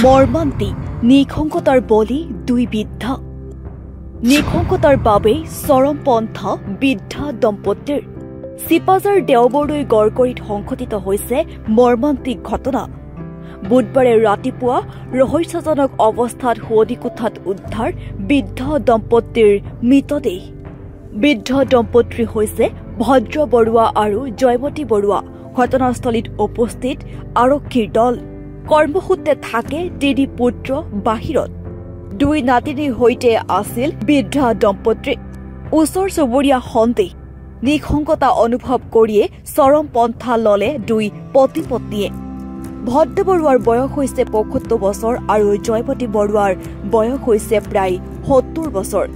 মৰ্মান্তিক নিশংসতাৰ বলি দুই বৃদ্ধ নিশংসতাৰ বাবে চৰমপন্থ বৃদ্ধ দম্পতীৰ চিপাজাৰ দেওবৰদৈ গড়কৰিত সংঘটিত হৈছে মৰ্মান্তিক ঘটনা। বুধবাৰে ৰাতিপুৱা ৰহস্যজনক অৱস্থাত সুৱদি কোঠাত উদ্ধাৰ বৃদ্ধ দম্পতীৰ মৃতদেহ। বৃদ্ধ দম্পতী হৈছে ভদ্ৰ বৰুৱা আৰু জয়মতী বৰুৱা। ঘটনাস্থলীত উপস্থিত আৰক্ষীৰ দল। কৰ্মসূত্ৰে থাকে তিনি পুত্ৰ বাহিৰত। দুই নাতিনীৰ সৈতে আছিল বৃদ্ধ দম্পতী। ওচৰ চুবুৰীয়া সন্দেহ নিশংসতা অনুভৱ কৰিয়ে চৰম পন্থা ললে দুই পতি পত্নীয়ে। ভদ্ৰ বৰুৱাৰ বয়স হৈছে ৭৫ বছৰ আৰু জয়মতী বৰুৱাৰ বয়স হৈছে প্ৰায় ৭০ বছৰ।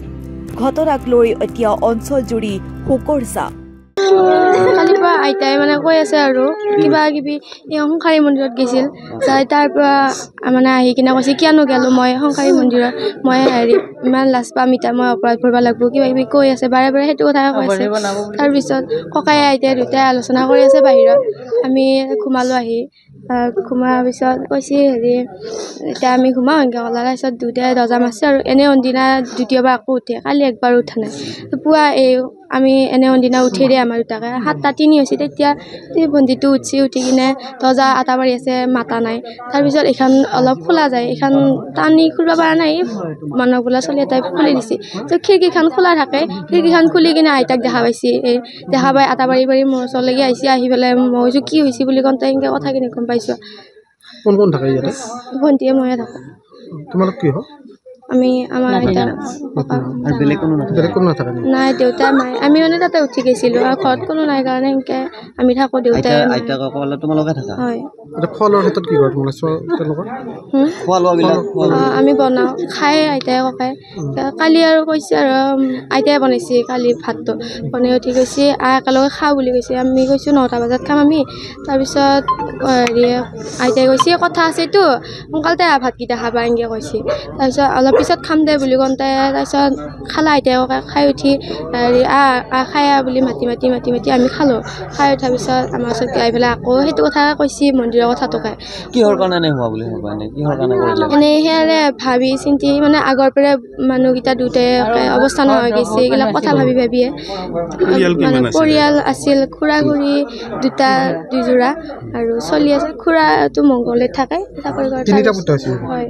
ঘটনাক লৈ এতিয়া অঞ্চলজুৰি শোকৰ ছাঁ। কালিৰ পৰা আইতাই কৈ আছে আৰু কিবা কিবি সংসাৰী মন্দিৰত গৈছিল, যাই তাৰ পৰা আহি কিনে কৈছে কিয়নো গেলো মই সংসাৰী মন্দিৰত, মই ইমান লাজ পাম এতিয়া, মই অপৰাধ ভৰিব লাগিব, কিবা কিবি কৈ আছে বাৰে বাৰে সেইটো কথাই কৈছে। তাৰপিছত ককাই আইতাই দুটাই আলোচনা কৰি আছে বাহিৰত। আমি ঘুমালো। ঘুমাৰ পিছত কৈছে এতিয়া আমি ঘুমাওঁ এনেকৈ ক'লা। তাৰপিছত দুটাই দৰ্জা মাৰিছে আৰু এনে অনদিনা দ্বিতীয়বাৰ আকৌ উঠে, কালি একবাৰ উঠা নাই। পুৱা আমি এনে অনদিনা উঠি দিয়ে আমাৰ দুটাকে ৭:৩০ হৈছে। তেতিয়া ভণ্টিটো উঠি কিনে দৰ্জা আটা মাৰি আছে, মাতা নাই। তাৰপিছত এইখন অলপ খোলা যায়, এইখন টানি খুলিব পৰা নাই, মানুহ বোলা চলি এটাই খুলি দিছে। খিৰিকীখন খোলা থাকে, খিৰিকীখন খুলি কিনে আইতাক দেখা পাইছে। দেখা পাই আটা পাৰি মোৰ ওচৰলৈকে আহিছে। আহি পেলাই মই কৈছোঁ কি হৈছে বুলি কওঁতে এনেকৈ কথাখিনি গম পাইছোঁ। কোন কোন থাকে ইয়াতে? ভণ্টিয়ে ময়ে থাকোঁ। তোমালোক কি হয়? আমি আমাৰ আইতা নাই, দেউতা নাই। আমি তাতে উঠি গৈছিলোঁ আৰু ঘৰত কোনো নাই কাৰণে এনেকৈ আমি থাকোঁ। দেউতাই হয়। আমি বনাওঁ, খাই আইতাই ককাই। কালি আৰু কৈছে আৰু আইতাই বনাইছে কালি ভাতটো, বনাই উঠি গৈছে একেলগে খাওঁ বুলি কৈছে। আমি কৈছোঁ ৯টা বজাত খাম আমি। তাৰপিছত আইতাই কৈছে কথা আছেতো, সোনকালতে ভাতকেইটা খাবা এনেকৈ কৈছে। তাৰপিছত অলপ পিছত খাম দে বুলি কওঁতে তাৰপিছত খালা আইতাই ককাই। খাই উঠি খাই বুলি মাতি আমি খালোঁ। খাই উঠাৰ পিছত আমাৰ ওচৰত আহি পেলাই আকৌ সেইটো কথা কৈছে, মন্দিৰৰ কথাটোকে। কিহৰ কাৰণে হোৱা বুলি ভাবা? এনেই সেয়াৰে ভাবি চিন্তি আগৰ পৰা মানুহকেইটা দুটাই অৱস্থা নোহোৱা গৈছে, এইবিলাক কথা ভাবিয়ে পৰিয়াল আছিল। খুৰা খুৰী দুযোৰা আৰু চলি আছে। খুৰাটো মংগলদৈত থাকে, চাকৰি কৰে। হয়,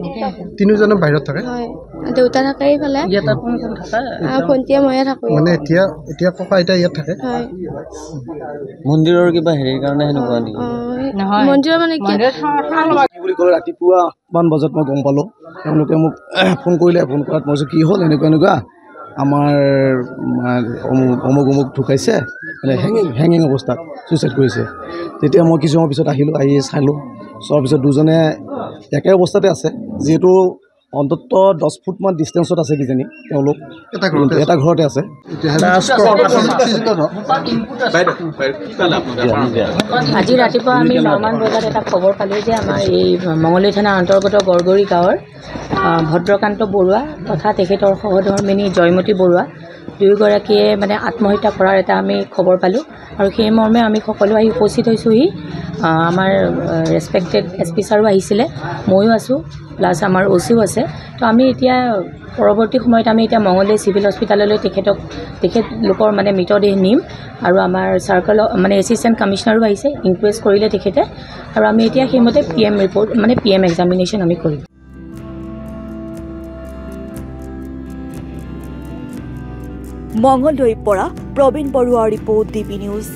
তিনিজনে বাহিৰত থাকে। হয়, দেউতা থাকে এইফালে, ভণ্টিয়ে ময়ে থাকোঁ। এতিয়া ককা আইতা ইয়াত থাকে। হয়। মন্দিৰৰ কিবা হেৰিৰ কাৰণে সেনেকুৱা নেকি? মন্দিৰৰ কি বুলি ক'লে ৰাতিপুৱা মান বজাত মই গম পালোঁ। তেওঁলোকে মোক ফোন কৰিলে। ফোন কৰাত মই কৈছোঁ কি হ'ল এনেকুৱা আমাৰ অমুক ঢুকাইছে, হেঙিং অৱস্থাত ছুইচাইড কৰিছে। তেতিয়া মই কিছু সময় পিছত আহিলোঁ, আহি চালোঁ। চোৱাৰ পিছত দুজনে একে অৱস্থাতে আছে, যিহেতু অন্তত 10 ফুটমান ডিষ্টেঞ্চত আছে কিজানি তেওঁলোক এটা ঘৰতে আছে। আজি ৰাতিপুৱা আমি 9মান বজাত এটা খবৰ পালোঁ যে আমাৰ এই মঙলদৈ থানাৰ অন্তৰ্গত গড়গৰি গাঁৱৰ ভদ্ৰকান্ত বৰুৱা তথা তেখেতৰ সহধৰ্মিনী জয়মতী বৰুৱা দুয়োগৰাকীয়ে আত্মহত্যা কৰাৰ এটা আমি খবৰ পালোঁ। আৰু সেই মৰ্মে আমি সকলো আহি উপস্থিত হৈছোঁহি। আমাৰ ৰেচপেক্টেড SP ছাৰো আহিছিলে, ময়ো আছোঁ, প্লাছ আমাৰ OCও আছে। তো আমি এতিয়া পৰৱৰ্তী সময়ত আমি এতিয়া মঙলদৈ চিভিল হস্পিটেললৈ তেখেতলোকৰ মৃতদেহ নিম। আৰু আমাৰ চাৰ্কল এছিষ্টেণ্ট কমিশ্যনাৰো আহিছে, ইনকুৱেষ্ট কৰিলে তেখেতে। আৰু আমি এতিয়া সেইমতে PM ৰিপৰ্ট PM এক্সামিনেশ্যন আমি কৰিম। মঙলদৈৰ পৰা প্ৰবীণ বৰুৱাৰ ৰিপৰ্ট, DB নিউজ।